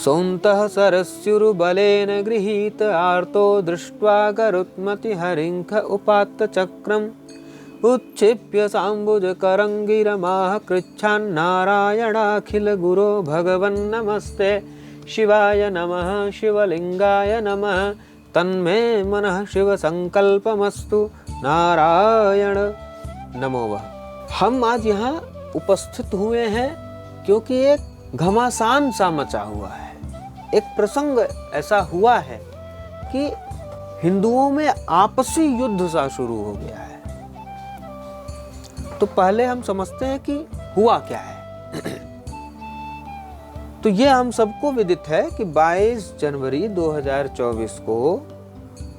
सोऽन्तः सरस्युरुबलेन गृहीत आर्तो दृष्ट्वा गरुत्मतिहरिङ्ख उपात्त चक्रम् उच्छिप्य साम्बुजकरङ्गिरमाह कृच्छान्नारायणाखिल गुरो भगवन्नमस्ते शिवाय नमः शिवलिंगाय नमः तन्मे मनः शिव संकल्पमस्तु नारायण नमोः। हम आज यहाँ उपस्थित हुए हैं क्योंकि एक घमासान सा मचा हुआ है। एक प्रसंग ऐसा हुआ है कि हिंदुओं में आपसी युद्ध सा शुरू हो गया है। तो पहले हम समझते हैं कि हुआ क्या है। तो ये हम सबको विदित है कि 22 जनवरी 2024 को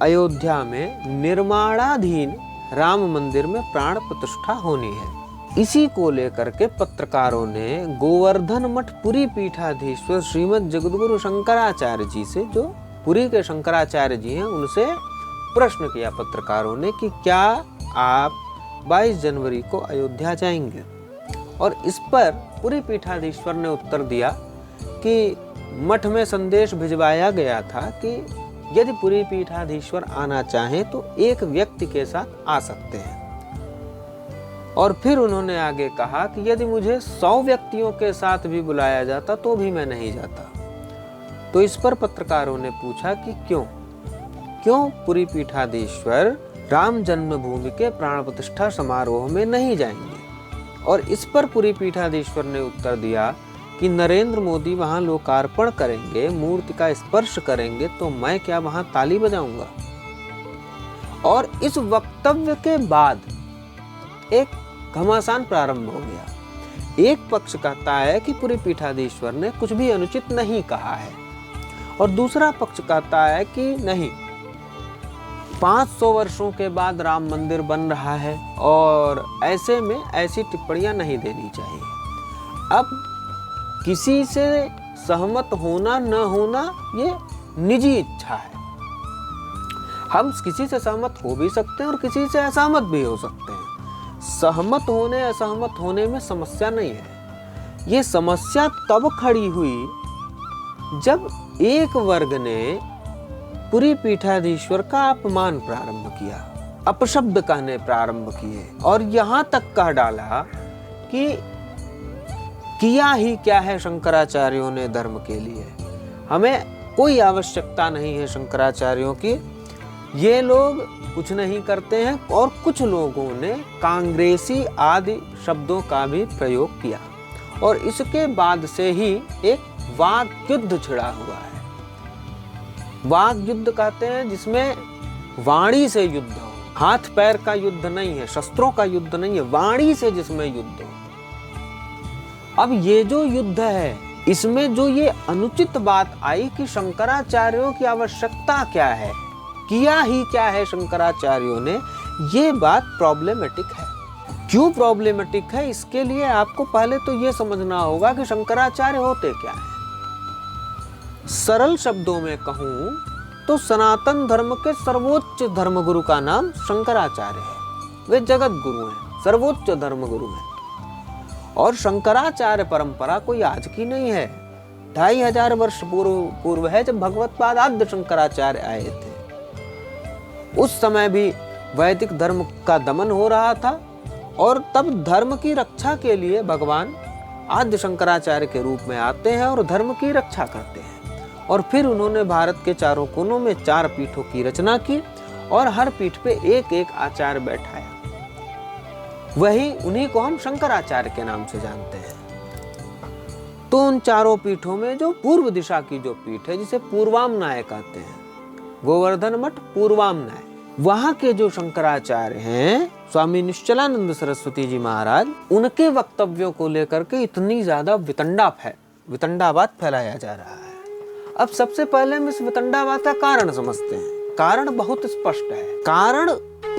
अयोध्या में निर्माणाधीन राम मंदिर में प्राण प्रतिष्ठा होनी है। इसी को लेकर के पत्रकारों ने गोवर्धन मठ पुरी पीठाधीश्वर श्रीमद जगद्गुरु शंकराचार्य जी से, जो पुरी के शंकराचार्य जी हैं, उनसे प्रश्न किया पत्रकारों ने कि क्या आप 22 जनवरी को अयोध्या जाएंगे। और इस पर पुरी पीठाधीश्वर ने उत्तर दिया कि मठ में संदेश भिजवाया गया था कि यदि पुरी पीठाधीश्वर आना चाहें तो एक व्यक्ति के साथ आ सकते हैं। और फिर उन्होंने आगे कहा कि यदि मुझे 100 व्यक्तियों के साथ भी बुलाया जाता तो भी मैं नहीं जाता। तो इस पर पत्रकारों ने पूछा कि क्यों पुरी पीठाधीश्वर राम जन्मभूमि के प्राण प्रतिष्ठा समारोह में नहीं जाएंगे। और इस पर पुरी पीठाधीश्वर ने उत्तर दिया कि नरेंद्र मोदी वहां लोकार्पण करेंगे, मूर्ति का स्पर्श करेंगे, तो मैं क्या वहां ताली बजाऊंगा। और इस वक्तव्य के बाद एक घमासान प्रारंभ हो गया। एक पक्ष कहता है कि पुरी पीठाधीश्वर ने कुछ भी अनुचित नहीं कहा है और दूसरा पक्ष कहता है कि नहीं, 500 वर्षों के बाद राम मंदिर बन रहा है और ऐसे में ऐसी टिप्पणियां नहीं देनी चाहिए। अब किसी से सहमत होना न होना ये निजी इच्छा है। हम किसी से सहमत हो भी सकते हैं और किसी से असहमत भी हो सकते हैं। सहमत होने असहमत होने में समस्या नहीं है। ये समस्या तब खड़ी हुई जब एक वर्ग ने पुरी पीठाधीश्वर का अपमान प्रारंभ किया, अपशब्द कहने प्रारंभ किए और यहाँ तक कह डाला कि किया ही क्या है शंकराचार्यों ने धर्म के लिए, हमें कोई आवश्यकता नहीं है शंकराचार्यों की, ये लोग कुछ नहीं करते हैं। और कुछ लोगों ने कांग्रेसी आदि शब्दों का भी प्रयोग किया और इसके बाद से ही एक वाक युद्ध छिड़ा हुआ है। वाक युद्ध कहते हैं जिसमें वाणी से युद्ध हो, हाथ पैर का युद्ध नहीं है, शस्त्रों का युद्ध नहीं है, वाणी से जिसमें युद्ध हो। अब ये जो युद्ध है इसमें जो ये अनुचित बात आई कि शंकराचार्यों की आवश्यकता क्या है, किया ही क्या है शंकराचार्यों ने, ये बात प्रॉब्लमेटिक है। क्यों प्रॉब्लमेटिक है, इसके लिए आपको पहले तो ये समझना होगा कि शंकराचार्य होते क्या है। सरल शब्दों में कहूं तो सनातन धर्म के सर्वोच्च धर्मगुरु का नाम शंकराचार्य है। वे जगत गुरु हैं, सर्वोच्च धर्मगुरु हैं। और शंकराचार्य परंपरा कोई आज की नहीं है, 2500 वर्ष पूर्व है जब भगवत्पाद आद्य शंकराचार्य आए थे। उस समय भी वैदिक धर्म का दमन हो रहा था और तब धर्म की रक्षा के लिए भगवान आद्य शंकराचार्य के रूप में आते हैं और धर्म की रक्षा करते हैं। और फिर उन्होंने भारत के चारों कोनों में 4 पीठों की रचना की और हर पीठ पे एक एक आचार्य बैठाया। वही उन्हीं को हम शंकराचार्य के नाम से जानते हैं। तो उन चारों पीठों में जो पूर्व दिशा की जो पीठ है जिसे पूर्वामनाय कहते हैं, गोवर्धन मठ पूर्वामनाय, वहां के जो शंकराचार्य हैं स्वामी निश्चलानंद सरस्वती जी महाराज, उनके वक्तव्यों को लेकर के इतनी ज्यादा वितंडावाद फैलाया जा रहा है। अब सबसे पहले हम इस वितंडावाद का कारण समझते हैं। कारण बहुत स्पष्ट है। कारण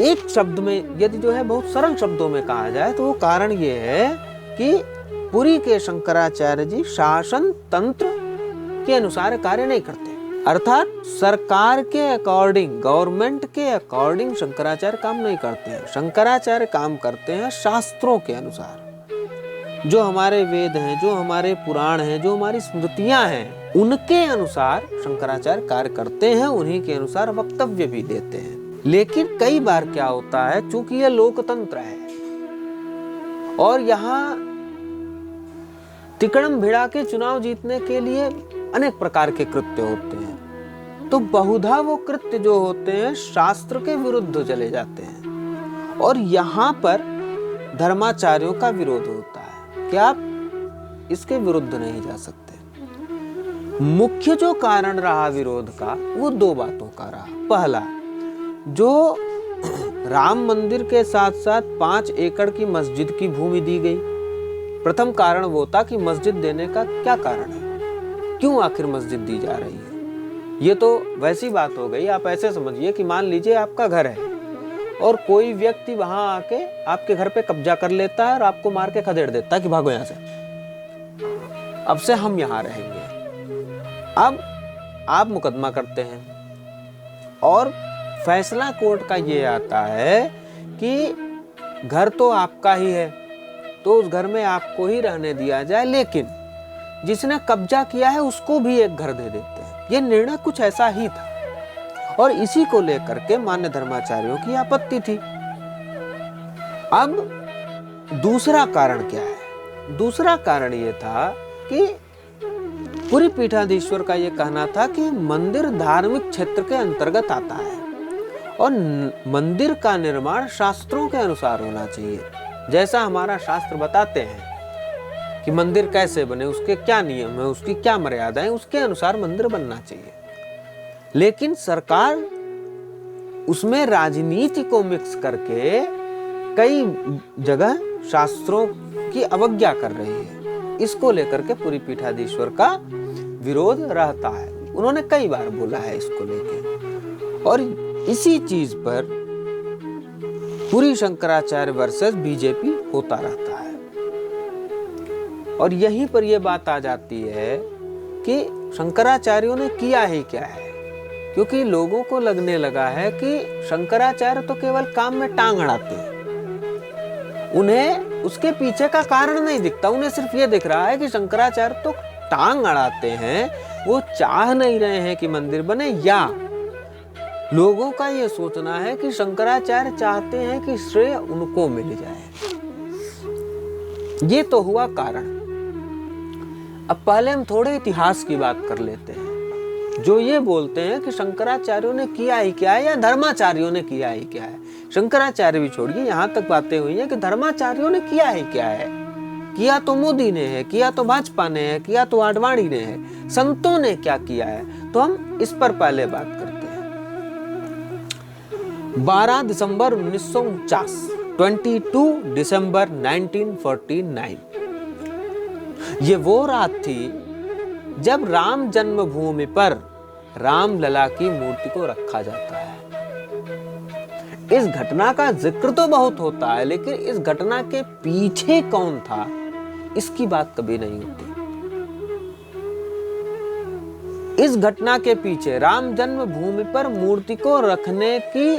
एक शब्द में यदि जो है बहुत सरल शब्दों में कहा जाए तो वो कारण ये है कि पुरी के शंकराचार्य जी शासन तंत्र के अनुसार कार्य नहीं करते, अर्थात सरकार के अकॉर्डिंग, गवर्नमेंट के अकॉर्डिंग शंकराचार्य काम नहीं करते हैं। शंकराचार्य काम करते हैं शास्त्रों के अनुसार। जो हमारे वेद हैं, जो हमारे पुराण हैं, जो हमारी स्मृतियां हैं, उनके अनुसार शंकराचार्य कार्य करते हैं, उन्हीं के अनुसार वक्तव्य भी देते हैं। लेकिन कई बार क्या होता है, चूंकि यह लोकतंत्र है और यहाँ तिकड़म भिड़ा के चुनाव जीतने के लिए अनेक प्रकार के कृत्य होते हैं, तो बहुधा वो कृत्य जो होते हैं शास्त्र के विरुद्ध चले जाते हैं और यहाँ पर धर्माचार्यों का विरोध होता है कि आप इसके विरुद्ध नहीं जा सकते। मुख्य जो कारण रहा विरोध का वो दो बातों का रहा। पहला, जो राम मंदिर के साथ साथ 5 एकड़ की मस्जिद की भूमि दी गई। प्रथम कारण वो था कि मस्जिद देने का क्या कारण है, क्यों आखिर मस्जिद दी जा रही है। ये तो वैसी बात हो गई, आप ऐसे समझिए कि मान लीजिए आपका घर है और कोई व्यक्ति वहां आके आपके घर पे कब्जा कर लेता है और आपको मार के खदेड़ देता है कि भागो यहां से, अब से हम यहां रहेंगे। अब आप मुकदमा करते हैं और फैसला कोर्ट का ये आता है कि घर तो आपका ही है, तो उस घर में आपको ही रहने दिया जाए, लेकिन जिसने कब्जा किया है उसको भी एक घर दे देते हैं। ये निर्णय कुछ ऐसा ही था और इसी को लेकर के मान्य धर्माचार्यों की आपत्ति थी। अब दूसरा कारण क्या है? दूसरा कारण ये था कि पुरी पीठाधीश्वर का ये कहना था कि मंदिर धार्मिक क्षेत्र के अंतर्गत आता है और मंदिर का निर्माण शास्त्रों के अनुसार होना चाहिए। जैसा हमारा शास्त्र बताते हैं कि मंदिर कैसे बने, उसके क्या नियम है, उसकी क्या मर्यादाएं, उसके अनुसार मंदिर बनना चाहिए। लेकिन सरकार उसमें राजनीति को मिक्स करके कई जगह शास्त्रों की अवज्ञा कर रही है। इसको लेकर के पुरी पीठाधीश्वर का विरोध रहता है। उन्होंने कई बार बोला है इसको लेके और इसी चीज पर पुरी शंकराचार्य वर्सेस बीजेपी होता रहता है। और यहीं पर यह बात आ जाती है कि शंकराचार्यों ने किया ही क्या है, क्योंकि लोगों को लगने लगा है कि शंकराचार्य तो केवल काम में टांग अड़ाते हैं, उन्हें उसके पीछे का कारण नहीं दिखता। उन्हें सिर्फ ये दिख रहा है कि शंकराचार्य तो टांग अड़ाते हैं, वो चाह नहीं रहे हैं कि मंदिर बने, या लोगों का ये सोचना है कि शंकराचार्य चाहते हैं कि श्रेय उनको मिल जाए। ये तो हुआ कारण। अब पहले हम थोड़े इतिहास की बात कर लेते हैं। जो ये बोलते हैं कि शंकराचार्यों ने किया ही क्या है या धर्माचार्यों ने किया ही क्या है, शंकराचार्य भी छोड़िए, यहां तक बातें हुई हैं कि धर्माचार्यों ने किया ही क्या है। किया तो मोदी ने है, किया तो भाजपा ने है, किया तो आडवाणी ने है, संतों ने क्या किया है, तो हम इस पर पहले बात करते हैं। 12 दिसंबर 1949, 22 दिसंबर 1949, ये वो रात थी जब राम जन्मभूमि पर रामलला की मूर्ति को रखा जाता है। इस घटना का जिक्र तो बहुत होता है, लेकिन इस घटना के पीछे कौन था इसकी बात कभी नहीं होती। इस घटना के पीछे, राम जन्मभूमि पर मूर्ति को रखने की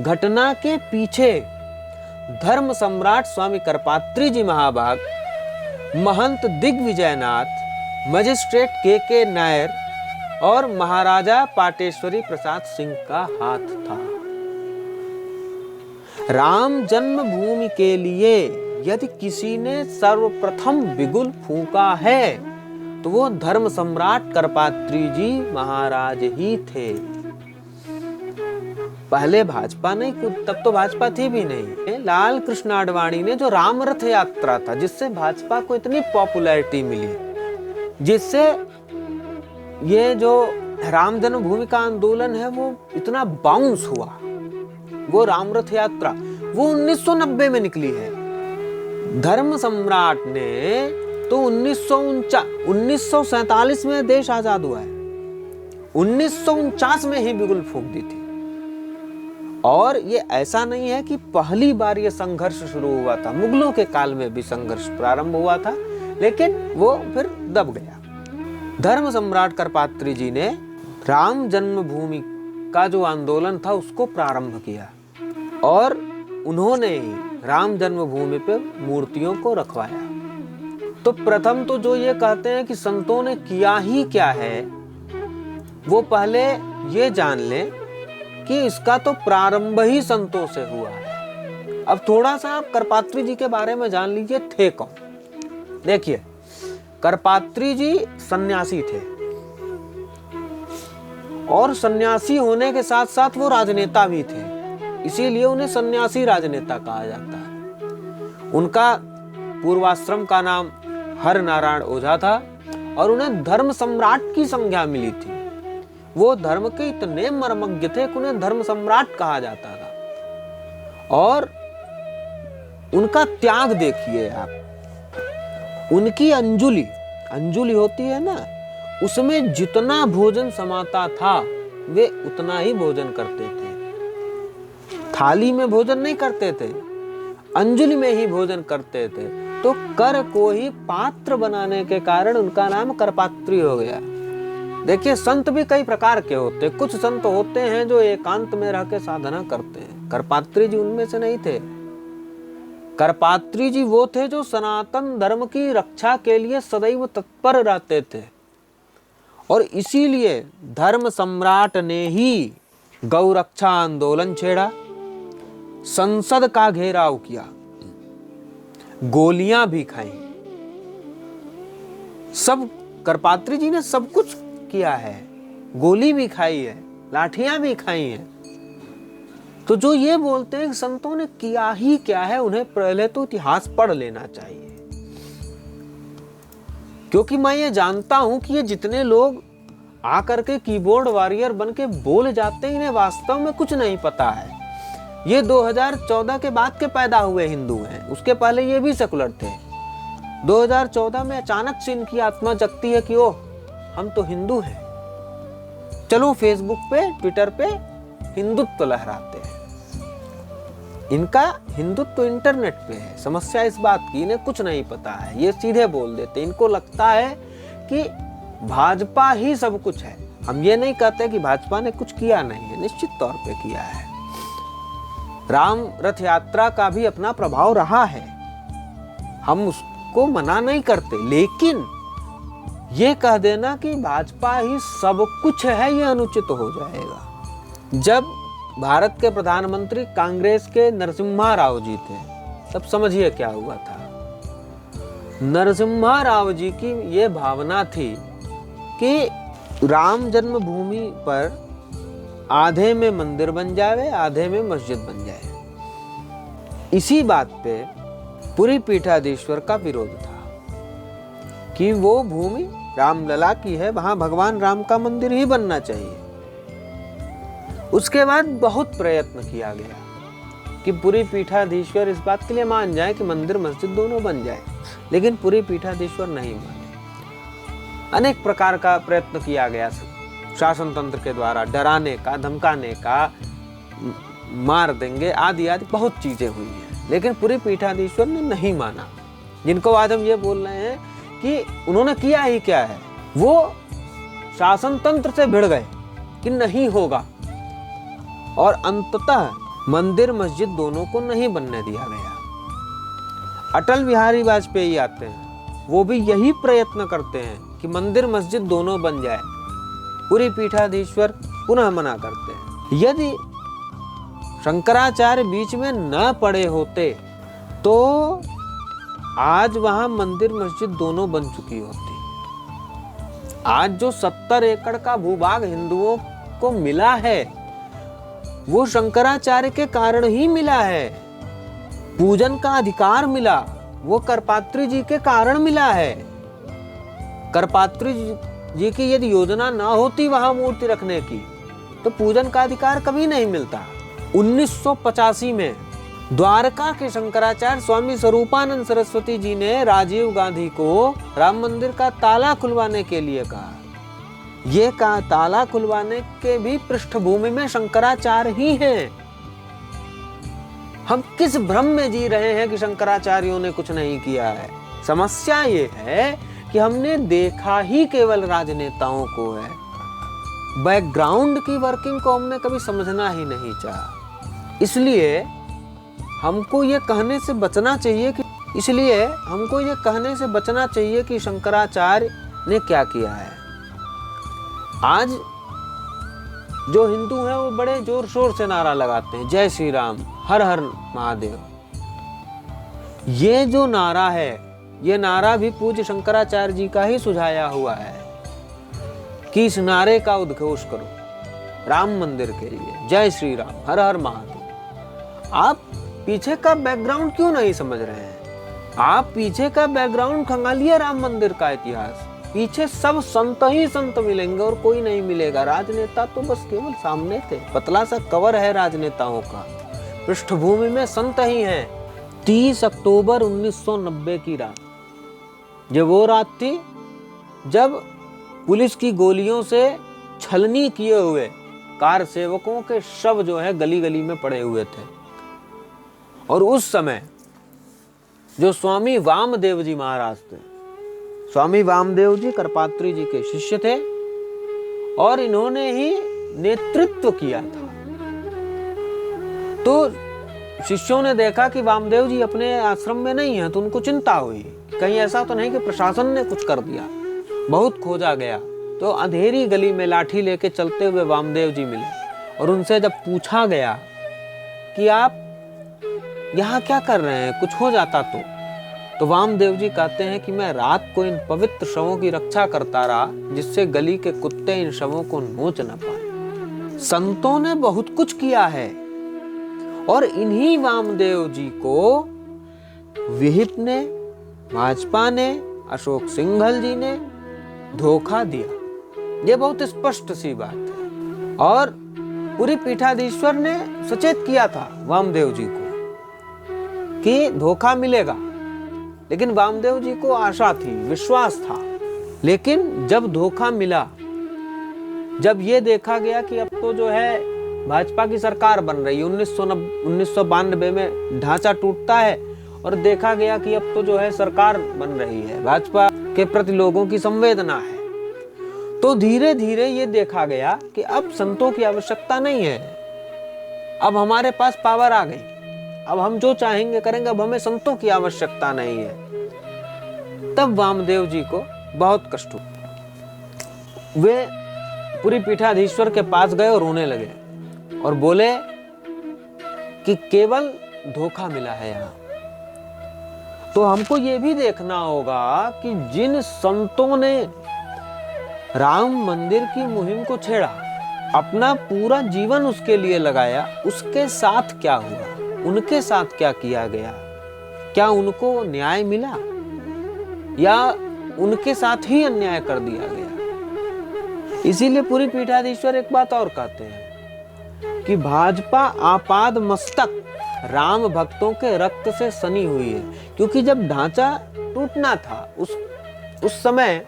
घटना के पीछे धर्म सम्राट स्वामी करपात्री जी महाभाग, महंत दिग्विजयनाथ, मजिस्ट्रेट के नायर और महाराजा पाटेश्वरी प्रसाद सिंह का हाथ था। राम जन्मभूमि के लिए यदि किसी ने सर्वप्रथम बिगुल फूंका है तो वो धर्म सम्राट करपात्री जी महाराज ही थे। पहले भाजपा नहीं, तब तो भाजपा थी भी नहीं। लाल कृष्ण आडवाणी ने जो राम रथ यात्रा था, जिससे भाजपा को इतनी पॉपुलैरिटी मिली, जिससे ये जो राम जन्मभूमि का आंदोलन है वो इतना बाउंस हुआ, वो राम रथ यात्रा वो 1990 में निकली है। धर्म सम्राट ने तो 1947 में देश आजाद हुआ है, 1949 में ही बिगुल फूंक दी थी। और ये ऐसा नहीं है कि पहली बार ये संघर्ष शुरू हुआ था, मुगलों के काल में भी संघर्ष प्रारंभ हुआ था, लेकिन वो फिर दब गया। धर्म सम्राट करपात्री जी ने राम जन्मभूमि का जो आंदोलन था उसको प्रारंभ किया और उन्होंने ही राम जन्मभूमि पे मूर्तियों को रखवाया। तो प्रथम तो जो ये कहते हैं कि संतों ने किया ही क्या है, वो पहले ये जान लें कि इसका तो प्रारंभ ही संतों से हुआ है। अब थोड़ा सा आप करपात्री जी के बारे में जान लीजिए, थे कौन। देखिए, करपात्री जी सन्यासी थे और सन्यासी होने के साथ साथ वो राजनेता भी थे, इसीलिए उन्हें सन्यासी राजनेता कहा जाता है। उनका पूर्वाश्रम का नाम हर नारायण ओझा था और उन्हें धर्म सम्राट की संज्ञा मिली थी। वो धर्म के इतने मर्मज्ञ थे कि उन्हें धर्म सम्राट कहा जाता था। और उनका त्याग देखिए आप, उनकी अंजुली होती है ना, उसमें जितना भोजन समाता था वे उतना ही भोजन करते थे। थाली में भोजन नहीं करते थे, अंजुलि में ही भोजन करते थे। तो कर को ही पात्र बनाने के कारण उनका नाम करपात्री हो गया। देखिए, संत भी कई प्रकार के होते हैं। कुछ संत होते हैं जो एकांत में रह के साधना करते हैं, करपात्री जी उनमें से नहीं थे। करपात्री जी वो थे जो सनातन धर्म की रक्षा के लिए सदैव तत्पर रहते थे और इसीलिए धर्म सम्राट ने ही गौरक्षा आंदोलन छेड़ा, संसद का घेराव किया, गोलियां भी खाई। सब करपात्री जी ने सब कुछ किया है, गोली भी खाई है, लाठियां भी खाई हैं। तो जो ये बोलते हैं कि संतों ने किया ही क्या है, उन्हें पहले तो इतिहास पढ़ लेना चाहिए। क्योंकि मैं ये जानता हूं कि ये जितने लोग आकर के कीबोर्ड वॉरियर बन के बोल जाते हैं, इन्हें वास्तव में कुछ नहीं पता है। ये 2014 के बाद के पैदा हुए हिंदू हैं, उसके पहले ये भी सेकुलर थे। 2014 में अचानक से इनकी आत्मा जगती है कि ओह, हम तो हिंदू हैं, चलो फेसबुक पे ट्विटर पे हिंदुत्व लहराते हैं। इनका हिंदुत्व इंटरनेट पे है। समस्या इस बात की, इन्हें कुछ नहीं पता है, ये सीधे बोल देते। इनको लगता है कि भाजपा ही सब कुछ है। हम ये नहीं कहते कि भाजपा ने कुछ किया नहीं है, निश्चित तौर पे किया है। राम रथ यात्रा का भी अपना प्रभाव रहा है, हम उसको मना नहीं करते, लेकिन ये कह देना कि भाजपा ही सब कुछ है, ये अनुचित हो जाएगा। जब भारत के प्रधानमंत्री कांग्रेस के नरसिम्हा राव जी थे, तब समझिए क्या हुआ था। नरसिम्हा राव जी की ये भावना थी कि राम जन्मभूमि पर आधे में मंदिर बन जाए, आधे में मस्जिद बन जाए। इसी बात पे पुरी पीठाधीश्वर का विरोध था कि वो भूमि रामलला की है, वहां भगवान राम का मंदिर ही बनना चाहिए। उसके बाद बहुत प्रयत्न किया गया कि पुरी पीठाधीश्वर इस बात के लिए मान जाए कि मंदिर मस्जिद दोनों बन जाए, लेकिन पुरी पीठाधीश्वर नहीं माने। अनेक प्रकार का प्रयत्न किया गया शासन तंत्र के द्वारा, डराने का, धमकाने का, मार देंगे आदि आदि बहुत चीजें हुई हैं, लेकिन पुरी पीठाधीश्वर ने नहीं माना। जिनको आज हम ये बोल रहे हैं कि उन्होंने किया ही क्या है, वो शासन तंत्र से भिड़ गए कि नहीं होगा और अंततः मंदिर मस्जिद दोनों को नहीं बनने दिया गया। अटल बिहारी वाजपेयी आते हैं, वो भी यही प्रयत्न करते हैं कि मंदिर मस्जिद दोनों बन जाए। पुरी पीठाधीश्वर पुनः मना करते हैं। यदि शंकराचार्य बीच में न पड़े होते तो आज वहां मंदिर मस्जिद दोनों बन चुकी होती। आज जो 70 एकड़ का भूभाग हिंदुओं को मिला है, वो शंकराचार्य के कारण ही मिला है। पूजन का अधिकार मिला, वो करपात्री जी के कारण मिला है। करपात्री जी की यदि योजना ना होती वहां मूर्ति रखने की, तो पूजन का अधिकार कभी नहीं मिलता। 1985 में द्वारका के शंकराचार्य स्वामी स्वरूपानंद सरस्वती जी ने राजीव गांधी को राम मंदिर का ताला खुलवाने के लिए कहा। ये का ताला खुलवाने के भी पृष्ठभूमि में शंकराचार्य ही हैं। हम किस भ्रम में जी रहे हैं कि शंकराचार्यों ने कुछ नहीं किया है। समस्या ये है कि हमने देखा ही केवल राजनेताओं को है, बैकग्राउंड की वर्किंग को हमने कभी समझना ही नहीं चाहा। इसलिए हमको ये कहने से बचना चाहिए कि इसलिए हमको ये कहने से बचना चाहिए कि शंकराचार्य ने क्या किया है। आज जो हिंदू हैं वो बड़े जोर शोर से नारा लगाते हैं, जय श्री राम, हर हर महादेव। ये जो नारा है, ये नारा भी पूज्य शंकराचार्य जी का ही सुझाया हुआ है कि इस नारे का उद्घोष करो राम मंदिर के लिए, जय श्री राम, हर हर महादेव। आप पीछे का बैकग्राउंड क्यों नहीं समझ रहे हैं? आप पीछे का बैकग्राउंड खंगालिए राम मंदिर का इतिहास। पीछे सब संत ही संत मिलेंगे और कोई नहीं मिलेगा। राजनेता तो बस केवल सामने थे, पतला सा कवर है राजनेताओं का, पृष्ठभूमि में संत ही हैं। 30 अक्टूबर 1990 की रात, ये वो रात थी जब पुलिस की गोलियों से छलनी किए हुए कार सेवकों के शव जो है गली गली में पड़े हुए थे। और उस समय जो स्वामी वामदेव जी महाराज थे, स्वामी वामदेव जी करपात्री जी के शिष्य थे और इन्होंने ही नेतृत्व किया था। तो शिष्यों ने देखा कि वामदेव जी अपने आश्रम में नहीं है, तो उनको चिंता हुई कहीं ऐसा तो नहीं कि प्रशासन ने कुछ कर दिया। बहुत खोजा गया तो अंधेरी गली में लाठी लेके चलते हुए वामदेव जी मिले और उनसे जब पूछा गया कि आप यहाँ क्या कर रहे हैं, कुछ हो जाता तो वामदेव जी कहते हैं कि मैं रात को इन पवित्र शवों की रक्षा करता रहा, जिससे गली के कुत्ते इन शवों को नोच न पाए। संतों ने बहुत कुछ किया है और इन्हीं वामदेव जी को विहिप ने, भाजपा ने, अशोक सिंघल जी ने धोखा दिया। ये बहुत स्पष्ट सी बात है और पूरी पीठाधीश्वर ने सचेत किया था वामदेव जी को कि धोखा मिलेगा, लेकिन वामदेव जी को आशा थी, विश्वास था। लेकिन जब धोखा मिला, जब ये देखा गया कि अब तो जो है भाजपा की सरकार बन रही है, 1992 में ढांचा टूटता है और देखा गया कि अब तो जो है सरकार बन रही है, भाजपा के प्रति लोगों की संवेदना है, तो धीरे धीरे ये देखा गया कि अब संतों की आवश्यकता नहीं है, अब हमारे पास पावर आ गई, अब हम जो चाहेंगे करेंगे, अब हमें संतों की आवश्यकता नहीं है। तब वामदेव जी को बहुत कष्ट हुआ। वे पूरी पीठाधीश्वर के पास गए और रोने लगे और बोले कि केवल धोखा मिला है यहाँ। तो हमको ये भी देखना होगा कि जिन संतों ने राम मंदिर की मुहिम को छेड़ा, अपना पूरा जीवन उसके लिए लगाया, उसके साथ क्या हुआ, उनके साथ क्या किया गया, क्या उनको न्याय मिला या उनके साथ ही अन्याय कर दिया गया। इसीलिए पूरी पीठाधीश्वर एक बात और कहते हैं कि भाजपा आपाद मस्तक राम भक्तों के रक्त से सनी हुई है, क्योंकि जब ढांचा टूटना था उस समय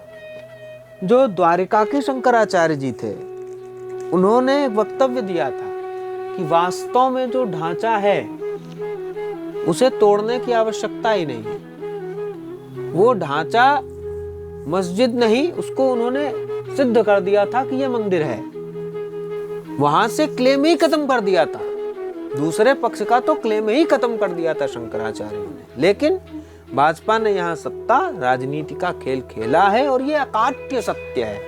जो द्वारिका के शंकराचार्य जी थे, उन्होंने एक वक्तव्य दिया था कि वास्तव में जो ढांचा है उसे तोड़ने की आवश्यकता ही नहीं है। वो ढांचा मस्जिद नहीं, उसको उन्होंने सिद्ध कर दिया था कि ये मंदिर है, वहां से क्लेम ही खत्म कर दिया था, दूसरे पक्ष का तो क्लेम ही खत्म कर दिया था शंकराचार्यों ने। लेकिन भाजपा ने यहाँ सत्ता राजनीति का खेल खेला है और ये अकाट्य सत्य है।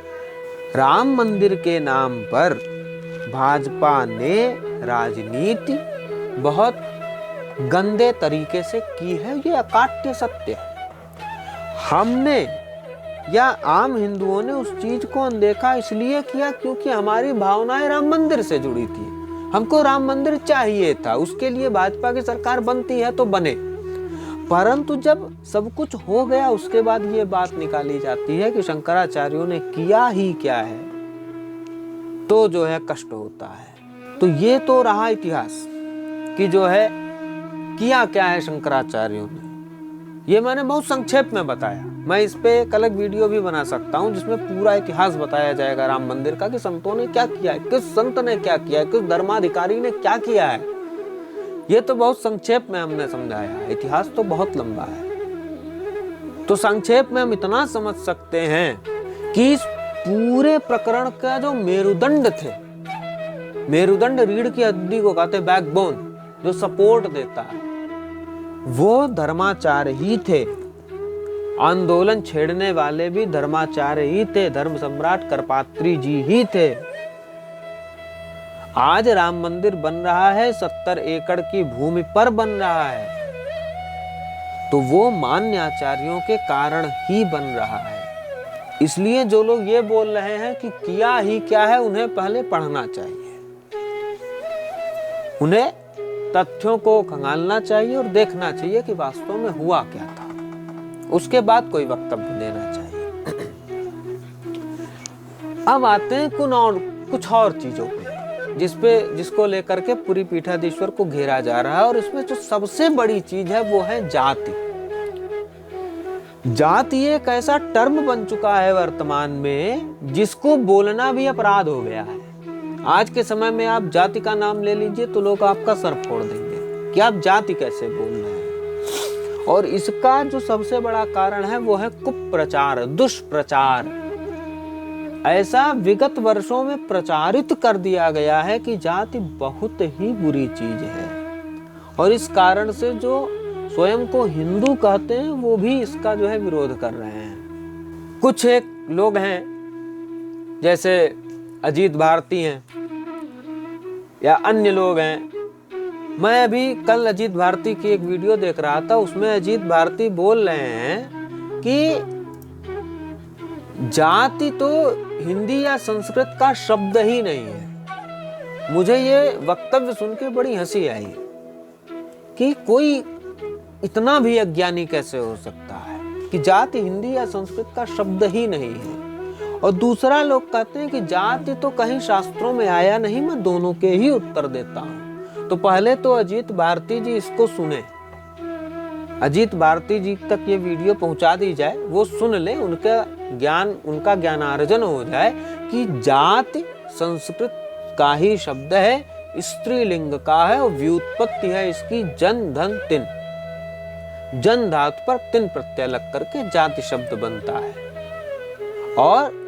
राम मंदिर के नाम पर भाजपा ने राजनीति बहुत गंदे तरीके से की है, ये अकाट्य सत्य है। हमने या आम हिंदुओं ने उस चीज को अनदेखा इसलिए किया क्योंकि हमारी भावनाएं राम मंदिर से जुड़ी थी, हमको राम मंदिर चाहिए था, उसके लिए भाजपा की सरकार बनती है तो बने। परंतु जब सब कुछ हो गया उसके बाद ये बात निकाली जाती है कि शंकराचार्यों ने किया ही क्या है, तो जो है कष्ट होता है। तो ये तो रहा इतिहास कि जो है किया क्या है शंकराचार्यों ने, ये मैंने बहुत संक्षेप में बताया। मैं इस पे एक अलग वीडियो भी बना सकता हूँ जिसमें पूरा इतिहास बताया जाएगा राम मंदिर का, कि संतों ने क्या किया है, किस संत ने क्या किया है, किस धर्माधिकारी ने क्या किया है। ये तो बहुत संक्षेप में हमने समझाया, इतिहास तो बहुत लंबा है। तो संक्षेप में हम इतना समझ सकते हैं कि इस पूरे प्रकरण का जो मेरुदंड थे, मेरुदंड रीढ़ की हड्डी को कहते हैं बैकबोन, जो सपोर्ट देता है, वो धर्माचार्य ही थे, आंदोलन छेड़ने वाले भी धर्माचार्य ही थे, धर्म सम्राट करपात्री जी ही थे। आज राम मंदिर बन रहा है, 70 एकड़ की भूमि पर बन रहा है, तो वो मान्य आचार्यों के कारण ही बन रहा है। इसलिए जो लोग ये बोल रहे हैं कि किया ही क्या है, उन्हें पहले पढ़ना चाहिए, उन्हें तथ्यों को खंगालना चाहिए और देखना चाहिए कि वास्तव में हुआ क्या था, उसके बाद कोई वक्तव्य देना चाहिए। अब आते हैं कुछ और चीजों पे, जिसको लेकर के पूरी पीठाधीश्वर को घेरा जा रहा है, और इसमें जो सबसे बड़ी चीज है वो है जाति। जाति एक ऐसा टर्म बन चुका है वर्तमान में जिसको बोलना भी अपराध हो गया है। आज के समय में आप जाति का नाम ले लीजिए तो लोग आपका सर फोड़ देंगे कि आप जाति कैसे बोल रहे हैं। और इसका जो सबसे बड़ा कारण है वो है कुप्रचार, दुष्प्रचार। ऐसा विगत वर्षों में प्रचारित कर दिया गया है कि जाति बहुत ही बुरी चीज है, और इस कारण से जो स्वयं को हिंदू कहते हैं वो भी इसका जो है विरोध कर रहे हैं। कुछ एक लोग हैं जैसे अजीत भारती हैं या अन्य लोग हैं। मैं अभी कल अजीत भारती की एक वीडियो देख रहा था, उसमें अजीत भारती बोल रहे हैं कि जाति तो हिंदी या संस्कृत का शब्द ही नहीं है। मुझे ये वक्तव्य सुन के बड़ी हंसी आई कि कोई इतना भी अज्ञानी कैसे हो सकता है कि जाति हिंदी या संस्कृत का शब्द ही नहीं है। और दूसरा लोग कहते हैं कि जाति तो कहीं शास्त्रों में आया नहीं, मैं दोनों के ही उत्तर देता हूं। तो पहले तो अजीत भारती जी इसको सुने, अजीत भारती जी तक ये वीडियो पहुंचा दी जाए, वो सुन ले, उनका ज्ञानार्जन हो जाए कि जाति संस्कृत का ही शब्द है, स्त्रीलिंग का है, और व्युत्पत्ति है इसकी जन धन तिन। जन धातु पर तिन प्रत्यय लग करके जाति शब्द बनता है, और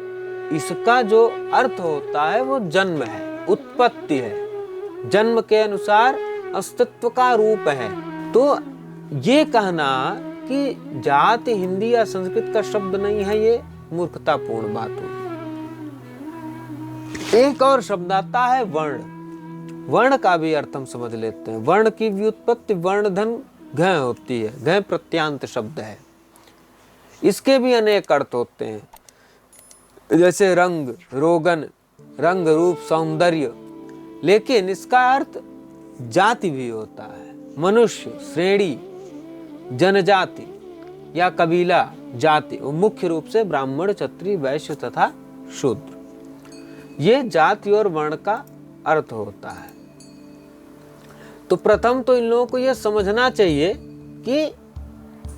इसका जो अर्थ होता है वो जन्म है, उत्पत्ति है, जन्म के अनुसार अस्तित्व का रूप है। तो ये कहना कि जाति हिंदी या संस्कृत का शब्द नहीं है, ये मूर्खतापूर्ण बात होगी। एक और शब्द आता है वर्ण। वर्ण का भी अर्थ हम समझ लेते हैं। वर्ण की व्युत्पत्ति वर्ण धन घ होती है, घ प्रत्यांत शब्द है। इसके भी अनेक अर्थ होते हैं, जैसे रंग, रोगन, रंग, रूप, सौंदर्य। लेकिन इसका अर्थ जाति भी होता है, मनुष्य, श्रेणी, जनजाति या कबीला, जाति, और मुख्य रूप से ब्राह्मण, क्षत्रिय, वैश्य तथा शूद्र। ये जाति और वर्ण का अर्थ होता है। तो प्रथम तो इन लोगों को यह समझना चाहिए कि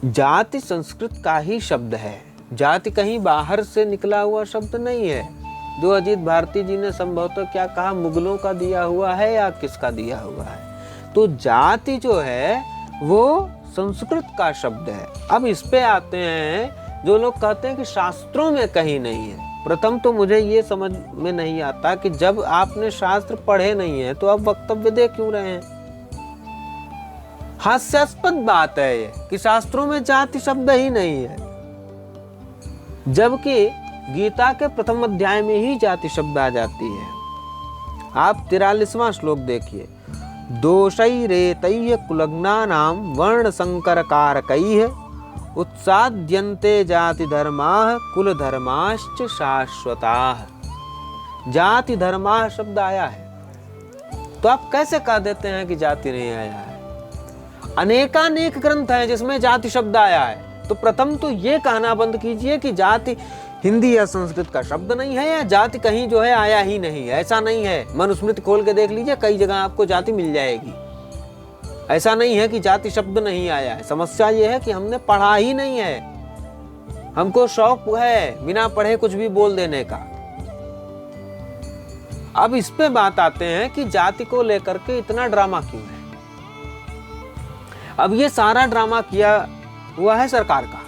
जाति संस्कृत का ही शब्द है, जाति कहीं बाहर से निकला हुआ शब्द नहीं है। जो अजीत भारती जी ने संभवतः क्या कहा, मुगलों का दिया हुआ है या किसका दिया हुआ है। तो जाति जो है वो संस्कृत का शब्द है। अब इस पे आते हैं जो लोग कहते हैं कि शास्त्रों में कहीं नहीं है। प्रथम तो मुझे ये समझ में नहीं आता कि जब आपने शास्त्र पढ़े नहीं है तो आप वक्तव्य दे क्यों रहे हैं। हास्यास्पद बात है ये कि शास्त्रों में जाति शब्द ही नहीं है, जबकि गीता के प्रथम अध्याय में ही जाति शब्द आ जाती है। आप 43वां श्लोक देखिए, दोषैरेतैः कुलग्नानां वर्ण संकरकारकैः उत्साद्यन्ते जाति धर्माः कुल धर्माश्च शाश्वताः। जाति धर्माः शब्द आया है, तो आप कैसे कह देते हैं कि जाति नहीं आया है। अनेकानेक ग्रंथ हैं जिसमें जाति शब्द आया है। तो प्रथम तो ये कहना बंद कीजिए कि जाति हिंदी या संस्कृत का शब्द नहीं है, या जाति कहीं जो है आया ही नहीं है। ऐसा नहीं है। मनुस्मृति खोल के देख लीजिए, कई जगह आपको जाति मिल जाएगी। ऐसा नहीं है कि जाति शब्द नहीं आया है। समस्या ये है कि हमने पढ़ा ही नहीं है, हमको शौक है बिना पढ़े कुछ भी बोल देने का। अब इस पे बात आते हैं कि जाति को लेकर के इतना ड्रामा क्यों है। अब ये सारा ड्रामा किया हुआ है सरकार का,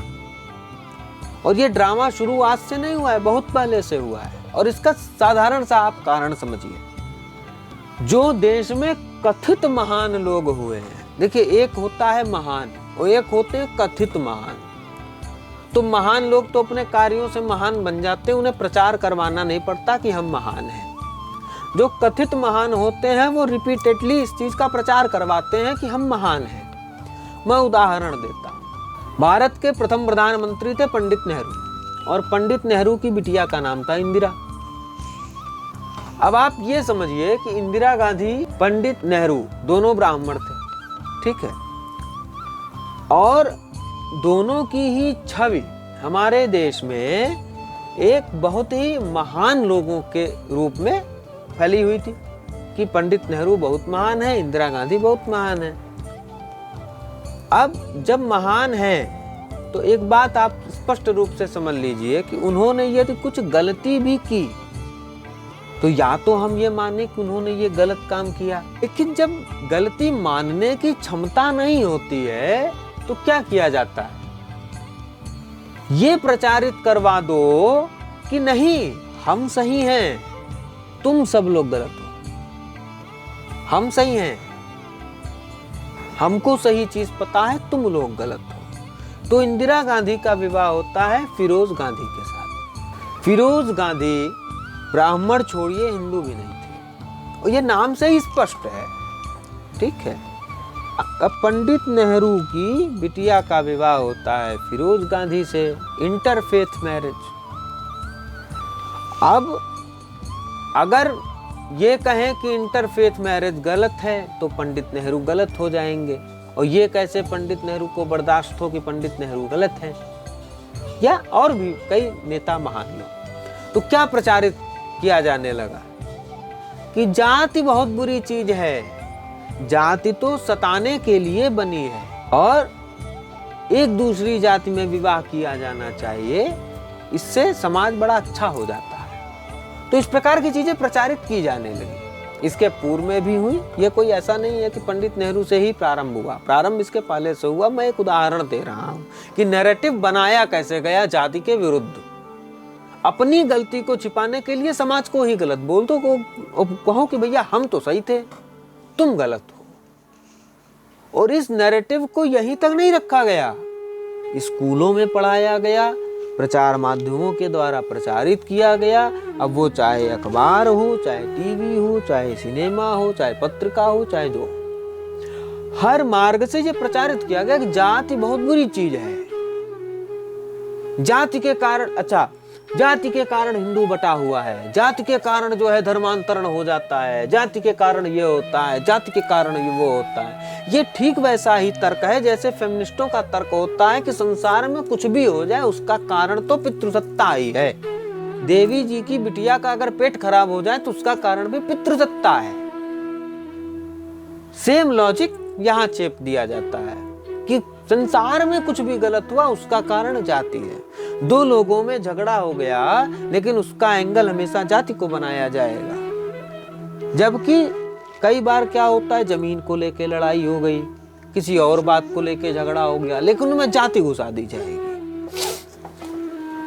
और ये ड्रामा शुरू आज से नहीं हुआ है, बहुत पहले से हुआ है। और इसका साधारण सा आप कारण समझिए। जो देश में कथित महान लोग हुए हैं, देखिए एक होता है महान, और एक होते हैं कथित महान। तो महान लोग तो अपने कार्यों से महान बन जाते हैं, उन्हें प्रचार करवाना नहीं पड़ता कि हम महान हैं। जो कथित महान होते हैं वो रिपीटेडली इस चीज का प्रचार करवाते हैं कि हम महान हैं। मैं उदाहरण देता हूँ। भारत के प्रथम प्रधानमंत्री थे पंडित नेहरू, और पंडित नेहरू की बिटिया का नाम था इंदिरा। अब आप ये समझिए कि इंदिरा गांधी, पंडित नेहरू दोनों ब्राह्मण थे, ठीक है, और दोनों की ही छवि हमारे देश में एक बहुत ही महान लोगों के रूप में फैली हुई थी कि पंडित नेहरू बहुत महान है, इंदिरा गांधी बहुत महान है। अब जब महान है तो एक बात आप स्पष्ट रूप से समझ लीजिए कि उन्होंने यदि कुछ गलती भी की तो या तो हम ये माने कि उन्होंने ये गलत काम किया, लेकिन जब गलती मानने की क्षमता नहीं होती है तो क्या किया जाता है? ये प्रचारित करवा दो कि नहीं, हम सही हैं, तुम सब लोग गलत हो, हम सही हैं, हमको सही चीज पता है, तुम लोग गलत हो। तो इंदिरा गांधी का विवाह होता है फिरोज गांधी के साथ। फिरोज गांधी ब्राह्मण छोड़िए हिंदू भी नहीं थे, और ये नाम से ही स्पष्ट है, ठीक है। अब पंडित नेहरू की बिटिया का विवाह होता है फिरोज गांधी से, इंटरफेथ मैरिज। अब अगर ये कहें कि इंटरफेथ मैरिज गलत है तो पंडित नेहरू गलत हो जाएंगे, और ये कैसे पंडित नेहरू को बर्दाश्त हो कि पंडित नेहरू गलत हैं, या और भी कई नेता महान लोग। तो क्या प्रचारित किया जाने लगा कि जाति बहुत बुरी चीज है, जाति तो सताने के लिए बनी है, और एक दूसरी जाति में विवाह किया जाना चाहिए, इससे समाज बड़ा अच्छा हो जाता है। तो इस प्रकार की चीजें प्रचारित की जाने लगी। इसके पूर्व में भी हुई, ये कोई ऐसा नहीं है कि पंडित नेहरू से ही प्रारंभ हुआ, प्रारंभ इसके पहले से हुआ। मैं एक उदाहरण दे रहा हूं कि नैरेटिव बनाया कैसे गया जाति के विरुद्ध। अपनी गलती को छिपाने के लिए समाज को ही गलत बोल दो, कहो कि भैया हम तो सही थे, तुम गलत हो। और इस नैरेटिव को यहीं तक नहीं रखा गया, स्कूलों में पढ़ाया गया, प्रचार माध्यमों के द्वारा प्रचारित किया गया। अब वो चाहे अखबार हो, चाहे टीवी हो, चाहे सिनेमा हो, चाहे पत्रिका हो, चाहे जो, हर मार्ग से ये प्रचारित किया गया कि जाति बहुत बुरी चीज है। जाति के कारण, अच्छा, जाति के कारण हिंदू बटा हुआ है, जाति के कारण जो है धर्मांतरण हो जाता है, जाति के कारण ये होता है, जाति के कारण ये वो होता है। ये ठीक वैसा ही तर्क है जैसे फेमिनिस्टों का तर्क होता है कि संसार में कुछ भी हो जाए उसका कारण तो पितृसत्ता ही है। देवी जी की बिटिया का अगर पेट खराब हो जाए तो उसका कारण भी पितृसत्ता है। सेम लॉजिक यहाँ चेप दिया जाता है कि संसार में कुछ भी गलत हुआ उसका कारण जाति है। दो लोगों में झगड़ा हो गया लेकिन उसका एंगल हमेशा जाति को बनाया जाएगा, जबकि कई बार क्या होता है, जमीन को लेके लड़ाई हो गई, किसी और बात को लेके झगड़ा हो गया, लेकिन उनमें जाति घुसा दी जाएगी।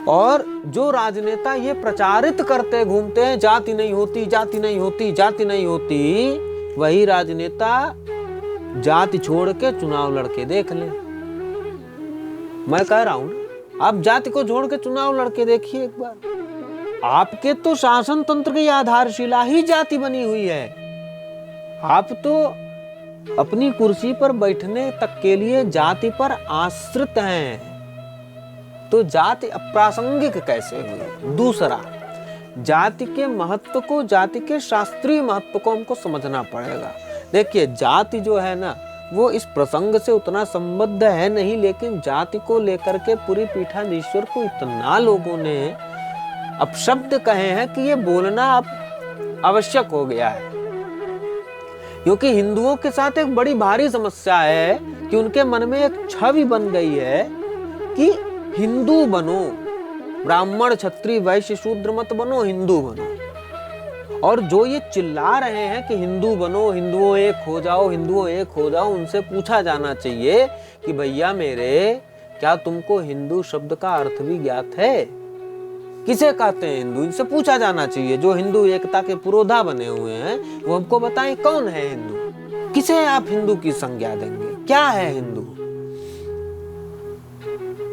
और जो राजनेता ये प्रचारित करते घूमते हैं जाति नहीं होती, जाति नहीं होती, जाति नहीं होती, वही राजनेता जाति छोड़ के चुनाव लड़के देख ले। मैं कह रहा हूं, आप जाति को छोड़ के चुनाव लड़के देखिए एक बार। आपके तो शासन तंत्र की आधारशिला ही जाति बनी हुई है। आप तो अपनी कुर्सी पर बैठने तक के लिए जाति पर आश्रित हैं, तो जाति अप्रासंगिक कैसे हुई? दूसरा, जाति के महत्व को, जाति के शास्त्रीय महत्व को हमको समझना पड़ेगा। देखिए, जाति जो है ना वो इस प्रसंग से उतना संबद्ध है नहीं, लेकिन जाति को लेकर के पूरी पीठाधीश्वर को इतना लोगों ने अपशब्द कहे हैं कि ये बोलना अब आवश्यक हो गया है। क्योंकि हिंदुओं के साथ एक बड़ी भारी समस्या है कि उनके मन में एक छवि बन गई है कि हिंदू बनो, ब्राह्मण क्षत्रिय वैश्य शूद्र मत बनो, हिंदू बनो। और जो ये चिल्ला रहे हैं कि हिंदू बनो, हिंदुओं एक हो जाओ, हिंदुओं एक हो जाओ, उनसे पूछा जाना चाहिए कि भैया मेरे, क्या तुमको हिंदू शब्द का अर्थ भी ज्ञात है? किसे कहते हैं हिंदू? इनसे पूछा जाना चाहिए। जो हिंदू एकता के पुरोधा बने हुए हैं वो हमको बताएं कौन है हिंदू, किसे आप हिंदू की संज्ञा देंगे, क्या है हिंदू?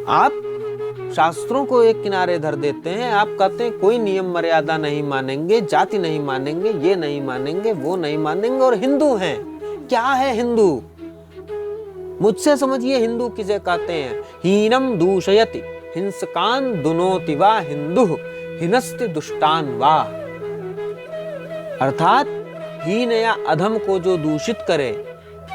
आप शास्त्रों को एक किनारे धर देते हैं, आप कहते हैं कोई नियम मर्यादा नहीं मानेंगे, जाति नहीं मानेंगे, ये नहीं मानेंगे, वो नहीं मानेंगे, और हिंदू हैं। क्या है हिंदू? मुझसे समझिए हिंदू किसे कहते हैं। हीनम दूषयति हिंसकान दुनोति वा हिंदू हिनस्ति दुष्टान वा। अर्थात हीन या अधम को जो दूषित करे,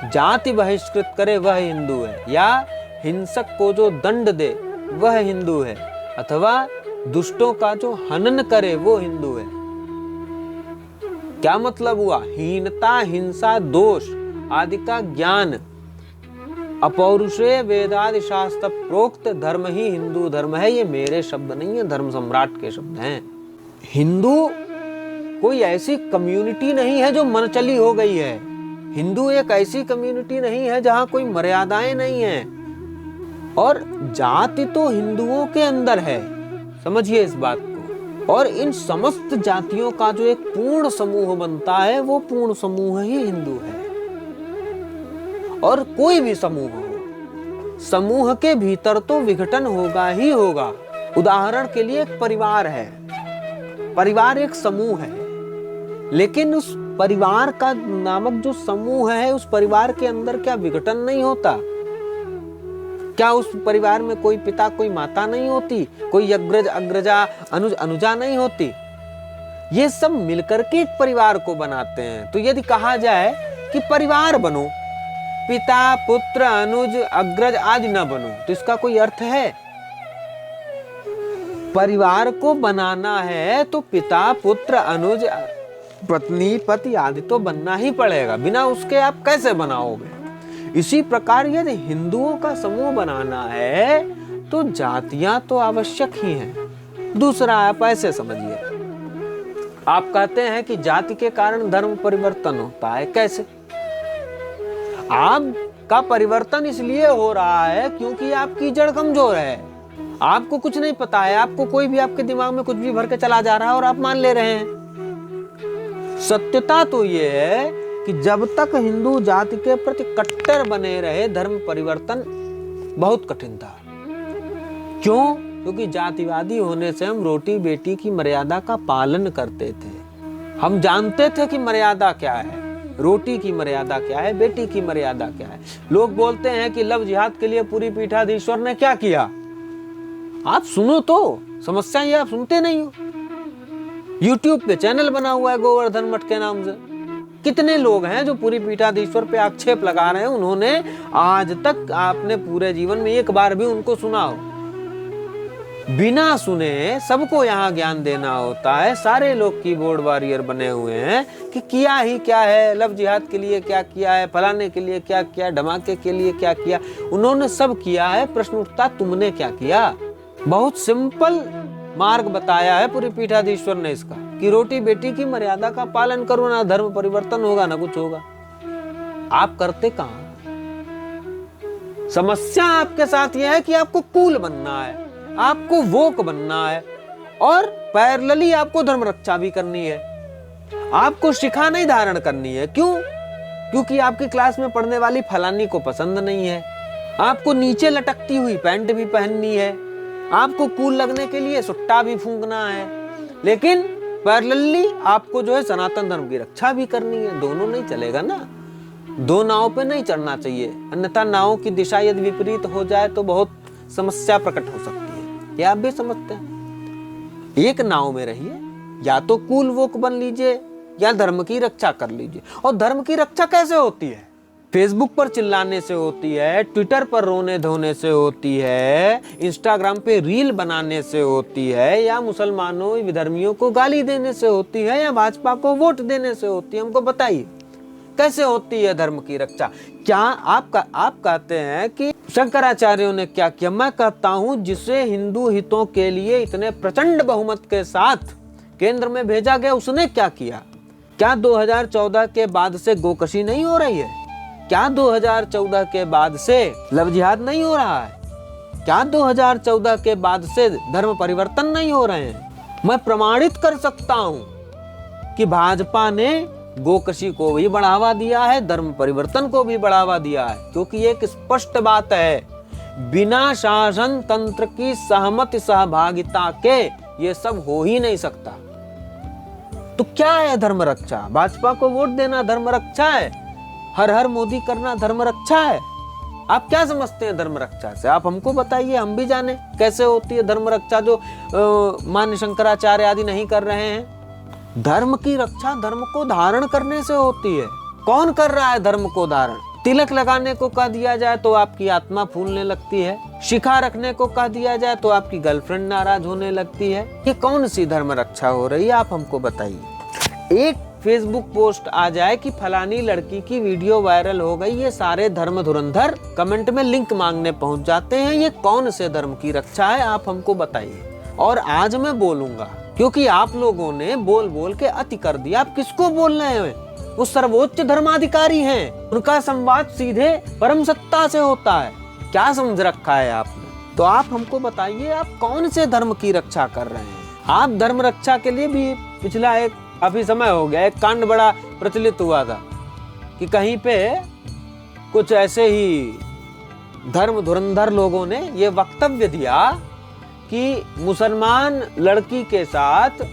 जाति बहिष्कृत करे, वह हिंदू है, या हिंसक को जो दंड दे वह हिंदू है, अथवा दुष्टों का जो हनन करे वो हिंदू है। क्या मतलब हुआ? हीनता, हिंसा, दोष आदि का ज्ञान, अपौरुषेय वेदादि शास्त्र प्रोक्त धर्म ही हिंदू धर्म है। ये मेरे शब्द नहीं है, धर्म सम्राट के शब्द हैं। हिंदू कोई ऐसी कम्युनिटी नहीं है जो मनचली हो गई है। हिंदू एक ऐसी कम्युनिटी नहीं है जहां कोई मर्यादाएं नहीं है। और जाति तो हिंदुओं के अंदर है, समझिए इस बात को। और इन समस्त जातियों का जो एक पूर्ण समूह बनता है, वो पूर्ण समूह ही हिंदू है। और कोई भी समूह हो, समूह के भीतर तो विघटन होगा ही होगा। उदाहरण के लिए एक परिवार है, परिवार एक समूह है, लेकिन उस परिवार का नामक जो समूह है, उस परिवार के अंदर क्या विघटन नहीं होता? क्या उस परिवार में कोई पिता कोई माता नहीं होती, कोई अग्रज अग्रजा अनुज अनुजा नहीं होती? ये सब मिलकर के एक परिवार को बनाते हैं। तो यदि कहा जाए कि परिवार बनो, पिता पुत्र अनुज अग्रज आदि न बनो, तो इसका कोई अर्थ है? परिवार को बनाना है तो पिता पुत्र अनुज पत्नी पति आदि तो बनना ही पड़ेगा, बिना उसके आप कैसे बनाओगे? इसी प्रकार यदि हिंदुओं का समूह बनाना है तो जातियां तो आवश्यक ही हैं। दूसरा आप ऐसे समझिए, आप कहते हैं कि जाति के कारण धर्म परिवर्तन होता है। कैसे? आपका परिवर्तन इसलिए हो रहा है क्योंकि आपकी जड़ कमजोर है, आपको कुछ नहीं पता है, आपको कोई भी आपके दिमाग में कुछ भी भर के चला जा रहा है और आप मान ले रहे हैं। सत्यता तो ये है कि जब तक हिंदू जाति के प्रति कट्टर बने रहे, धर्म परिवर्तन बहुत कठिन था। क्यों? क्योंकि जातिवादी होने से हम रोटी बेटी की मर्यादा का पालन करते थे। हम जानते थे कि मर्यादा क्या है, रोटी की मर्यादा क्या है, बेटी की मर्यादा क्या है। लोग बोलते हैं कि लव जिहाद के लिए पुरी पीठाधीश्वर ने क्या किया। आप सुनो तो, समस्या ये आप सुनते नहीं हो। YouTube पे चैनल बना हुआ है गोवर्धन मठ के नाम से। कितने लोग हैं जो पूरी पीठाधीश्वर पे आक्षेप लगा रहे हैं, उन्होंने आज तक आपने पूरे जीवन में एक बार भी उनको सुना हो? बिना सुने सबको यहाँ ज्ञान देना होता है। सारे लोग कीबोर्ड वॉरियर बने हुए हैं कि किया ही क्या है, लव जिहाद के लिए क्या किया है, फलाने के लिए क्या किया, धमाके के लिए क्या किया। उन्होंने सब किया है, प्रश्न उठता तुमने क्या किया? बहुत सिंपल मार्ग बताया है पूरी पीठाधीश्वर ने इसका, कि रोटी बेटी की मर्यादा का पालन करो, ना धर्म परिवर्तन होगा ना कुछ होगा। आप करते कहां? समस्या आपके साथ यह है कि आपको कूल बनना है, आपको वोक बनना है, और पैरेलली आपको धर्म रक्षा भी करनी है। आपको शिखा नहीं धारण करनी है। क्यों? क्योंकि आपकी क्लास में पढ़ने वाली फलानी को पसंद नहीं है। आपको नीचे लटकती हुई पैंट भी पहननी है, आपको कूल लगने के लिए सुट्टा भी फूंकना है, लेकिन पैरेलली आपको जो है सनातन धर्म की रक्षा भी करनी है। दोनों नहीं चलेगा ना, दो नाव पे नहीं चढ़ना चाहिए, अन्यथा नाव की दिशा यदि विपरीत हो जाए तो बहुत समस्या प्रकट हो सकती है। ये आप भी समझते हैं। एक नाव में रहिए, या तो कूल वोक बन लीजिए या धर्म की रक्षा कर लीजिए। और धर्म की रक्षा कैसे होती है? फेसबुक पर चिल्लाने से होती है, ट्विटर पर रोने धोने से होती है, इंस्टाग्राम पे रील बनाने से होती है, या मुसलमानों विधर्मियों को गाली देने से होती है, या भाजपा को वोट देने से होती है? हमको बताइए कैसे होती है धर्म की रक्षा? क्या आप कहते हैं कि शंकराचार्यों ने क्या किया? मैं कहता हूं जिसे हिंदू हितों के लिए इतने प्रचंड बहुमत के साथ केंद्र में भेजा गया, उसने क्या किया? क्या 2014 के बाद से गोकशी नहीं हो रही है? क्या 2014 के बाद से लव जिहाद नहीं हो रहा है? क्या 2014 के बाद से धर्म परिवर्तन नहीं हो रहे हैं? मैं प्रमाणित कर सकता हूं कि भाजपा ने गोकशी को भी बढ़ावा दिया है, धर्म परिवर्तन को भी बढ़ावा दिया है, क्योंकि एक स्पष्ट बात है बिना शासन तंत्र की सहमति सहभागिता के ये सब हो ही नहीं सकता। तो क्या है धर्म रक्षा? भाजपा को वोट देना धर्म रक्षा है? हर हर मोदी करना धर्म रक्षा है? आप क्या समझते हैं धर्म रक्षा से? आप हमको बताइए, हम भी जाने कैसे होती है धर्म रक्षा, जो मान्य शंकराचार्य आदि नहीं कर रहे हैं। धर्म की रक्षा धर्म को धारण करने से होती है। कौन कर रहा है धर्म को धारण? तिलक लगाने को कह दिया जाए तो आपकी आत्मा फूलने लगती है, शिखा रखने को कह दिया जाए तो आपकी गर्लफ्रेंड नाराज होने लगती है। ये कौन सी धर्म रक्षा हो रही है? आप हमको बताइए। एक फेसबुक पोस्ट आ जाए कि फलानी लड़की की वीडियो वायरल हो गई, ये सारे धर्म धुरंधर कमेंट में लिंक मांगने पहुंच जाते हैं। ये कौन से धर्म की रक्षा है? आप हमको बताइए। और आज मैं बोलूंगा, क्योंकि आप लोगों ने बोल बोल के अति कर दिया। आप किसको बोल रहे हैं? वो सर्वोच्च धर्माधिकारी हैं, उनका संवाद सीधे परम सत्ता से होता है। क्या समझ रखा है आपने? तो आप हमको बताइए, आप कौन से धर्म की रक्षा कर रहे हैं? आप धर्म रक्षा के लिए भी पिछला एक काफी समय हो गया एक कांड बड़ा प्रचलित हुआ था कि कहीं पे कुछ ऐसे ही धर्म धुरंधर लोगों ने ये वक्तव्य दिया कि मुसलमान लड़की के साथ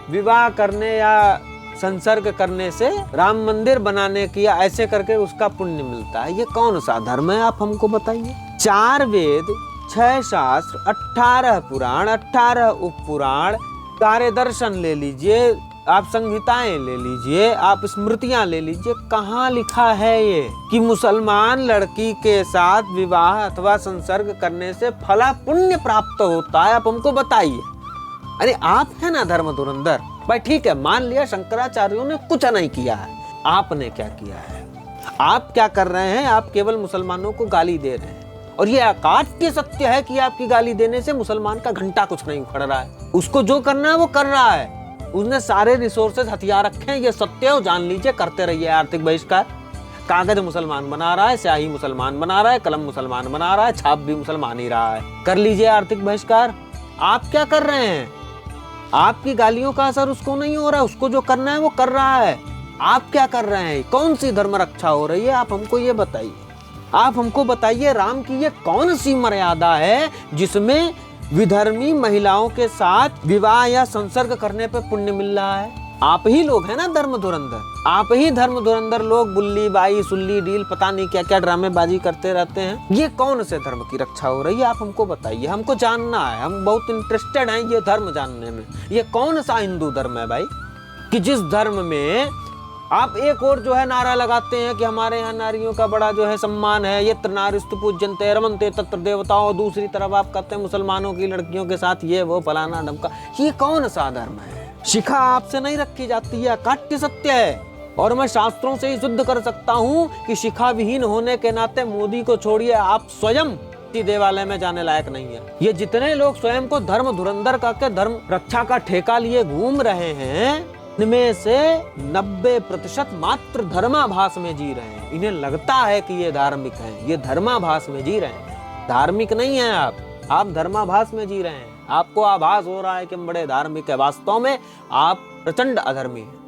विवाह करने या संसर्ग करने से राम मंदिर बनाने की या ऐसे करके उसका पुण्य मिलता है। ये कौन सा धर्म है? आप हमको बताइए। 4 वेद, 6 शास्त्र, 18 पुराण, 18 उपपुराण, कार्य दर्शन ले लीजिए, आप संहिताएं ले लीजिए, आप स्मृतियां ले लीजिए, कहाँ लिखा है ये कि मुसलमान लड़की के साथ विवाह अथवा संसर्ग करने से फला पुण्य प्राप्त होता है? आप हमको बताइए। अरे आप है ना धर्म धुरंधर। भाई ठीक है, मान लिया शंकराचार्यों ने कुछ नहीं किया है, आपने क्या किया है? आप क्या कर रहे हैं? आप केवल मुसलमानों को गाली दे रहे हैं, और ये अकाट्य सत्य है कि आपकी गाली देने से मुसलमान का घंटा कुछ नहीं उखड़ रहा है। उसको जो करना है वो कर रहा है, उसने सारे रिसोर्सेज हथियार रखे हैं, ये सत्य है, जान लीजिए। करते रहिए आर्थिक बहिष्कार। कागज मुसलमान बना रहा है, स्याही मुसलमान बना रहा है, कलम मुसलमान बना रहा है, छाप भी मुसलमान ही रहा है। कर लीजिए आर्थिक बहिष्कार। आप क्या कर रहे हैं? आपकी गालियों का असर उसको नहीं हो रहा है, उसको जो करना है वो कर रहा है। आप क्या कर रहे हैं? कौन सी धर्म रक्षा हो रही है? आप हमको ये बताइए। आप हमको बताइए, राम की ये कौन सी मर्यादा है जिसमें विधर्मी महिलाओं के साथ विवाह या संसर्ग करने पे पुण्य मिल रहा है? आप ही लोग हैं ना धर्म धुरंधर। आप ही धर्म धुरंधर लोग बुल्ली बाई सुल्ली डील पता नहीं क्या क्या ड्रामेबाजी करते रहते हैं। ये कौन से धर्म की रक्षा हो रही है? आप हमको बताइए, हमको जानना है, हम बहुत इंटरेस्टेड हैं ये धर्म जानने में। ये कौन सा हिंदू धर्म है भाई कि जिस धर्म में आप एक और जो है नारा लगाते हैं कि हमारे यहाँ नारियों का बड़ा जो है सम्मान है, ये नारीस्तु पूज्यन्ते रमन्ते तत्र देवताओं, दूसरी तरफ आप कहते हैं मुसलमानों की लड़कियों के साथ ये वो फलाना ढमका। ये कौन सा धर्म है? शिखा आपसे नहीं रखी जाती है, अकाट्य सत्य है। और मैं शास्त्रों से ही सिद्ध कर सकता हूँ कि शिखा विहीन होने के नाते मोदी को छोड़िए, आप स्वयं देवालय में जाने लायक नहीं है। ये जितने लोग स्वयं को धर्म धुरंधर करके धर्म रक्षा का ठेका लिए घूम रहे हैं, इनमें से 90% मात्र धर्माभास में जी रहे हैं। इन्हें लगता है कि ये धार्मिक हैं, ये धर्माभास में जी रहे हैं। धार्मिक नहीं है आप धर्माभास में जी रहे हैं। आपको आभास हो रहा है कि हम बड़े धार्मिक है, वास्तव में आप प्रचंड अधर्मी हैं।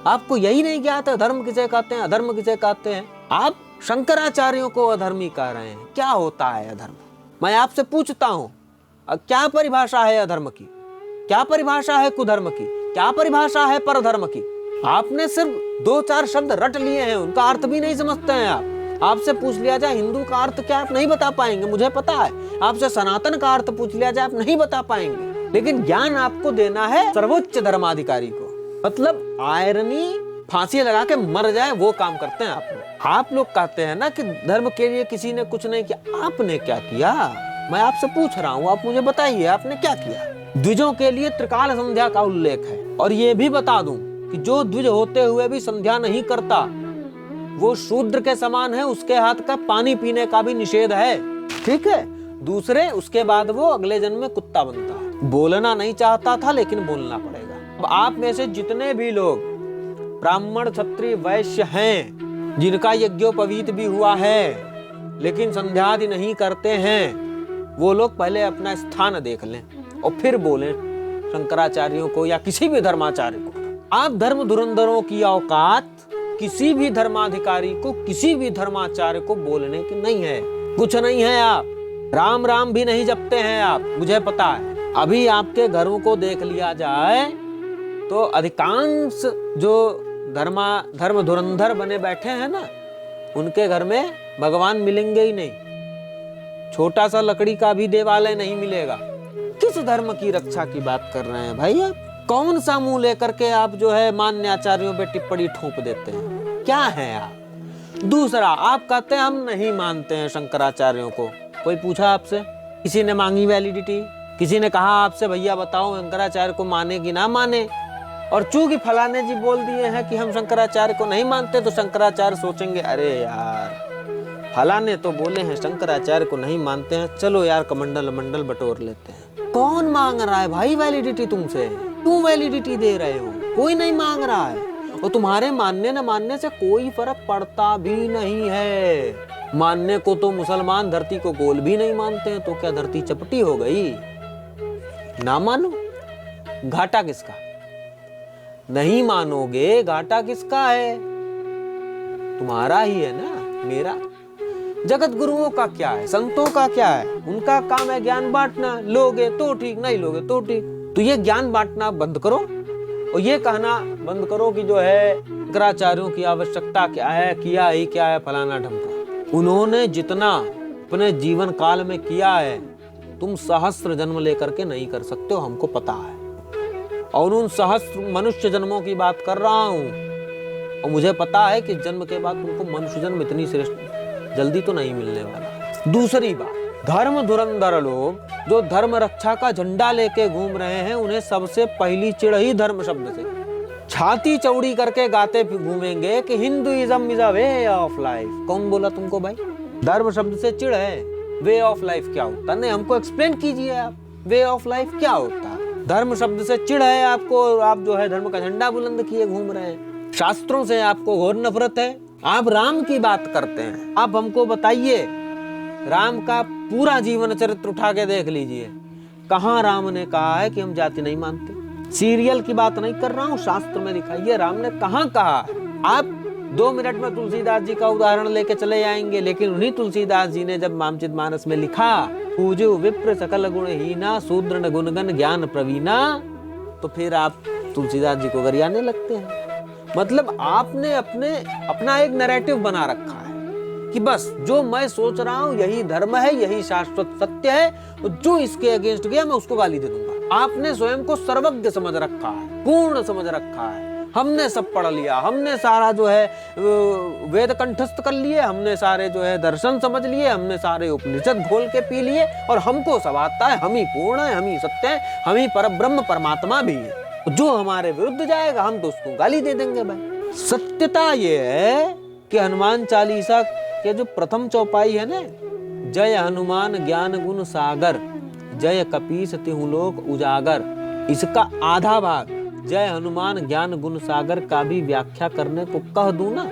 आपको यही नहीं ज्ञात है धर्म किसे कहते हैं, अधर्म किसे कहते हैं। आप शंकराचार्यों को अधर्मी कह रहे हैं। क्या होता है अधर्म? मैं आपसे पूछता हूँ, क्या परिभाषा है अधर्म की? क्या परिभाषा है कुधर्म की? क्या परिभाषा है परधर्म की? आपने सिर्फ 2-4 शब्द रट लिए हैं, उनका अर्थ भी नहीं समझते हैं आप। आपसे पूछ लिया जाए हिंदू का अर्थ क्या, आप नहीं बता पाएंगे, मुझे पता है। आपसे सनातन का अर्थ पूछ लिया जाए, आप नहीं बता पाएंगे। लेकिन ज्ञान आपको देना है सर्वोच्च धर्माधिकारी को। मतलब आयरनी फांसी लगा के मर जाए वो काम करते हैं आप लोग। आप लोग कहते हैं ना कि धर्म के लिए किसी ने कुछ नहीं किया। आपने क्या किया? मैं आपसे पूछ रहा हूँ, आप मुझे बताइए आपने क्या किया? द्विजों के लिए त्रिकाल संध्या का उल्लेख है, और ये भी बता दूं कि जो द्विज होते हुए भी संध्या नहीं करता वो शूद्र के समान है, उसके हाथ का पानी पीने का भी निषेध है। ठीक है। दूसरे, उसके बाद वो अगले जन्म में कुत्ता बनता है। बोलना नहीं चाहता था लेकिन बोलना पड़ेगा। अब आप में से जितने भी लोग ब्राह्मण क्षत्रिय वैश्य हैं, जिनका यज्ञोपवीत भी हुआ है लेकिन संध्या आदि नहीं करते हैं, वो लोग पहले अपना स्थान देख लें और फिर बोलें शंकराचार्यों को या किसी भी धर्माचार्य को। आप धर्म धुरंधरों की औकात किसी भी धर्माधिकारी को, किसी भी धर्माचार्य को बोलने की नहीं है। कुछ नहीं है आप। राम राम भी नहीं जपते हैं आप, मुझे पता है। अभी आपके घरों को देख लिया जाए तो अधिकांश जो धर्म धुरंधर बने बैठे हैं ना, उनके घर में भगवान मिलेंगे ही नहीं। छोटा सा लकड़ी का भी देवालय नहीं मिलेगा। किस धर्म की रक्षा की बात कर रहे हैं भाई आप? कौन सा मुंह लेकर के आप जो है मान्य आचार्यों पे टिप्पणी ठोक देते हैं? क्या है आप? दूसरा, आप कहते हैं हम नहीं मानते हैं शंकराचार्यों को। कोई पूछा आपसे? किसी ने मांगी वैलिडिटी? किसी ने कहा आपसे भैया बताओ शंकराचार्य को माने कि ना माने? और चूंकि फलाने जी बोल दिए हैं कि हम शंकराचार्य को नहीं मानते, तो शंकराचार्य सोचेंगे अरे यार फलाने तो बोले हैं शंकराचार्य को नहीं मानते हैं, चलो यार कमंडल मंडल बटोर लेते हैं। कौन मांग रहा है भाई वैलिडिटी तुमसे? क्यों वैलिडिटी दे रहे हो? कोई नहीं मांग रहा है। और तुम्हारे मानने न मानने से कोई फर्क पड़ता भी नहीं है। मानने को तो मुसलमान धरती को गोल भी नहीं मानते हैं, तो क्या धरती चपटी हो गई? ना मानो, घाटा किसका? नहीं मानोगे, घाटा किसका है? तुम्हारा ही है ना, मेरा। जगत गुरुओं का क्या है, संतों का क्या है? उनका काम है ज्ञान बांटना। लोगे तो ठीक, नहीं लोगे तो ठीक। तो ये ज्ञान बांटना बंद करो और ये कहना बंद करो कि जो है शंकराचार्यों की आवश्यकता क्या है, किया ही क्या है फलाना ढमका। उन्होंने जितना अपने जीवन काल में किया है तुम सहस्त्र जन्म लेकर के नहीं कर सकते हो, हमको पता है। और उन सहस्त्र मनुष्य जन्मों की बात कर रहा हूं, और मुझे पता है कि जन्म के बाद तुमको मनुष्य जन्म इतनी श्रेष्ठ जल्दी तो नहीं मिलने वाला। दूसरी बात, धर्म धुरंधर लोग जो धर्म रक्षा का झंडा लेके घूम रहे हैं, उन्हें सबसे पहली चिढ़ ही धर्म शब्द से। छाती चौड़ी करके गाते घूमेंगे कि Hinduism is a way of life. कौन बोला तुमको भाई? धर्म शब्द से चिढ़ है। वे ऑफ लाइफ क्या होता? नहीं, हमको एक्सप्लेन कीजिए आप, वे ऑफ लाइफ क्या होता? धर्म शब्द से चिढ़ है आपको, आप जो है धर्म का झंडा बुलंद किए घूम रहे हैं। शास्त्रों से आपको घोर नफरत है। आप राम की बात करते हैं। आप हमको बताइए, राम का पूरा जीवन चरित्र उठा के देख लीजिए, कहाँ राम ने कहा है कि हम जाति नहीं मानते? सीरियल की बात नहीं कर रहा हूँ, शास्त्र में दिखाइए राम ने कहाँ कहा। आप 2 मिनट में तुलसीदास जी का उदाहरण लेके चले जाएंगे, लेकिन उन्हीं तुलसीदास जी ने जब रामचरितमानस में लिखा पूजो विप्र सकल गुण हीना शूद्र गुणगन ज्ञान प्रवीणा, तो फिर आप तुलसीदास जी को गरियाने लगते हैं। मतलब आपने अपना एक नैरेटिव बना रखा है कि बस जो मैं सोच रहा हूँ यही धर्म है, यही शाश्वत सत्य है, और जो इसके अगेंस्ट गया मैं उसको गाली दे दूंगा। आपने स्वयं को सर्वज्ञ समझ रखा है, पूर्ण समझ रखा है। हमने सब पढ़ लिया, हमने सारा जो है वेद कंठस्थ कर लिए, हमने सारे जो है दर्शन समझ लिए, हमने सारे उपनिषद घोल के पी लिए, और हमको सब आता है, हम ही पूर्ण है, हम ही सत्य है, हम ही परब्रह्म परमात्मा भी है। जो हमारे विरुद्ध जाएगा हम तो उसको गाली दे देंगे भाई। सत्यता ये है कि हनुमान चालीसा के जो प्रथम चौपाई है ना, जय हनुमान ज्ञान गुण सागर, जय कपीस तिहु लोक उजागर, इसका आधा भाग जय हनुमान ज्ञान गुण सागर का भी व्याख्या करने को कह दूं ना,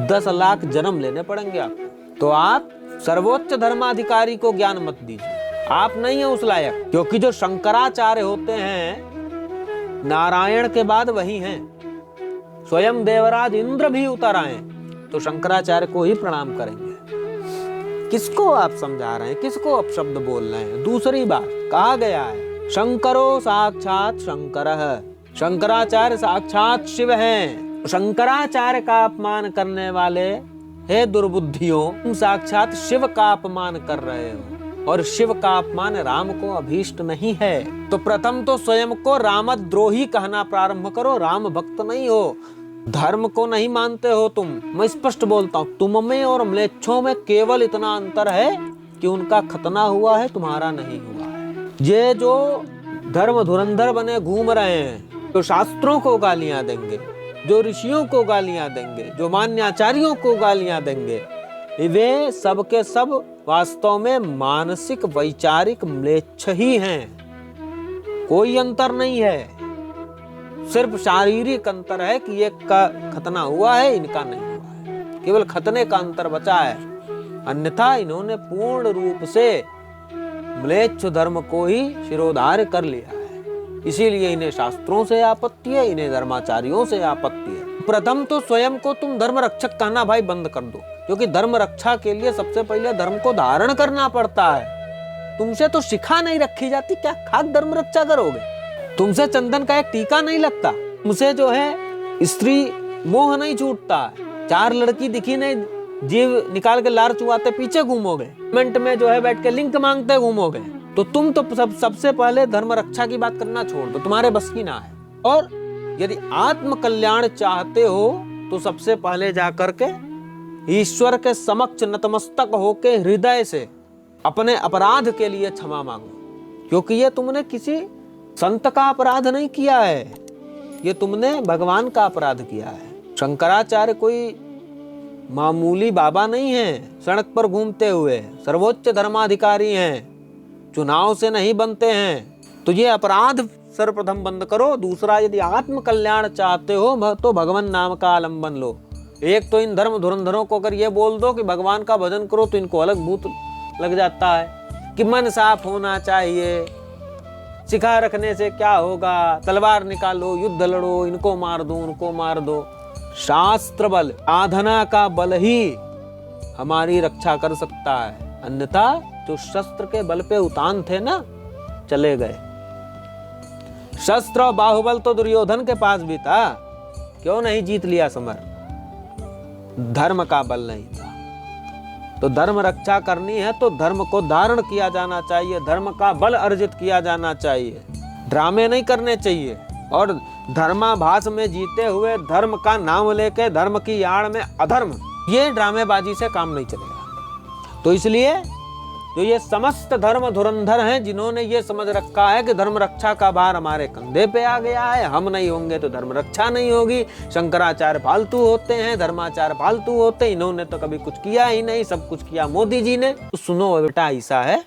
10 लाख जन्म लेने पड़ेंगे आपको। तो आप सर्वोच्च धर्माधिकारी को ज्ञान मत दीजिए, आप नहीं है उस लायक। क्योंकि जो शंकराचार्य होते हैं नारायण के बाद वही हैं। स्वयं देवराज इंद्र भी उतर आए तो शंकराचार्य को ही प्रणाम करेंगे। किसको आप समझा रहे हैं, किसको अपशब्द बोल रहे हैं? दूसरी बात, कहा गया है शंकरो साक्षात शंकरः, शंकराचार्य साक्षात शिव हैं। शंकराचार्य का अपमान करने वाले हे दुर्बुद्धियों, तुम साक्षात शिव का अपमान कर रहे हो, और शिव का अपमान राम को अभीष्ट नहीं है। तो प्रथम तो स्वयं को रामद्रोही कहना प्रारंभ करो। राम भक्त नहीं हो, धर्म को नहीं मानते हो तुम। मैं स्पष्ट बोलता हूँ, तुम में और म्लेच्छों में केवल इतना अंतर है कि उनका खतना हुआ है, तुम्हारा नहीं हुआ है। ये जो धर्म धुरंधर बने घूम रहे हैं, जो शास्त्रों को गालियां देंगे, जो ऋषियों को गालियां देंगे, जो मान्याचार्यों को गालियां देंगे, वे सब के सब वास्तव में मानसिक वैचारिक म्लेच्छ ही हैं। कोई अंतर नहीं है, सिर्फ शारीरिक अंतर है कि एक का खतना हुआ है, इनका नहीं हुआ है। केवल खतने का अंतर बचा है, अन्यथा इन्होंने पूर्ण रूप से म्लेच्छ धर्म को ही शिरोधार्य कर लिया है। इसीलिए इन्हें शास्त्रों से आपत्ति है, इन्हें धर्माचार्यों से आपत्ति है। प्रथम तो स्वयं को तुम धर्म रक्षक कहना भाई बंद कर दो, क्योंकि धर्म रक्षा के लिए सबसे पहले धर्म को धारण करना पड़ता है। तुमसे तो शिखा नहीं रखी जाती, क्या खाक धर्म रक्षा करोगे? तुमसे चंदन का एक टीका नहीं लगता, तुमसे जो है स्त्री मोह नहीं छूटता, 4 लड़की दिखी नहीं जीव निकाल के लार चुआते पीछे घूमोगे, कमेंट में जो है बैठ के लिंक मांगते घूमोगे, तो तुम तो सबसे पहले धर्म रक्षा की बात करना छोड़ दो, तुम्हारे बस की ना है। और यदि आत्म कल्याण चाहते हो तो सबसे पहले जाकर के ईश्वर के समक्ष नतमस्तक होके हृदय से अपने अपराध के लिए क्षमा मांगो, क्योंकि ये तुमने किसी संत का अपराध नहीं किया है, ये तुमने भगवान का अपराध किया है। शंकराचार्य कोई मामूली बाबा नहीं है, सड़क पर घूमते हुए सर्वोच्च धर्माधिकारी हैं, चुनाव से नहीं बनते हैं। तो ये अपराध सर्वप्रथम बंद करो। दूसरा, यदि आत्म कल्याण चाहते हो तो भगवान नाम का आलंबन लो। एक तो इन धर्म धुरंधरों को अगर ये बोल दो कि भगवान का भजन करो तो इनको अलग भूत लग जाता है कि मन साफ होना चाहिए, शिखा रखने से क्या होगा, तलवार निकालो, युद्ध लड़ो, इनको मार दो, उनको मार दो। शास्त्र बल, साधना का बल ही हमारी रक्षा कर सकता है, अन्यथा जो शस्त्र के बल पे उतान थे ना, चले गए। शस्त्र और बाहुबल तो दुर्योधन के पास भी था, क्यों नहीं जीत लिया समर? धर्म का बल नहीं था। तो धर्म रक्षा करनी है तो धर्म को धारण किया जाना चाहिए, धर्म का बल अर्जित किया जाना चाहिए, ड्रामे नहीं करने चाहिए। और धर्माभास में जीते हुए धर्म का नाम लेके धर्म की आड़ में अधर्म, ये ड्रामेबाजी से काम नहीं चलेगा। तो इसलिए जो ये समस्त धर्म धुरंधर हैं, जिन्होंने ये समझ रखा है कि धर्म रक्षा का भार हमारे कंधे पे आ गया है, हम नहीं होंगे तो धर्म रक्षा नहीं होगी, शंकराचार्य फालतू होते हैं, धर्माचार्य फालतू होते हैं, इन्होंने तो कभी कुछ किया ही नहीं, सब कुछ किया मोदी जी ने। तो सुनो बेटा, ऐसा है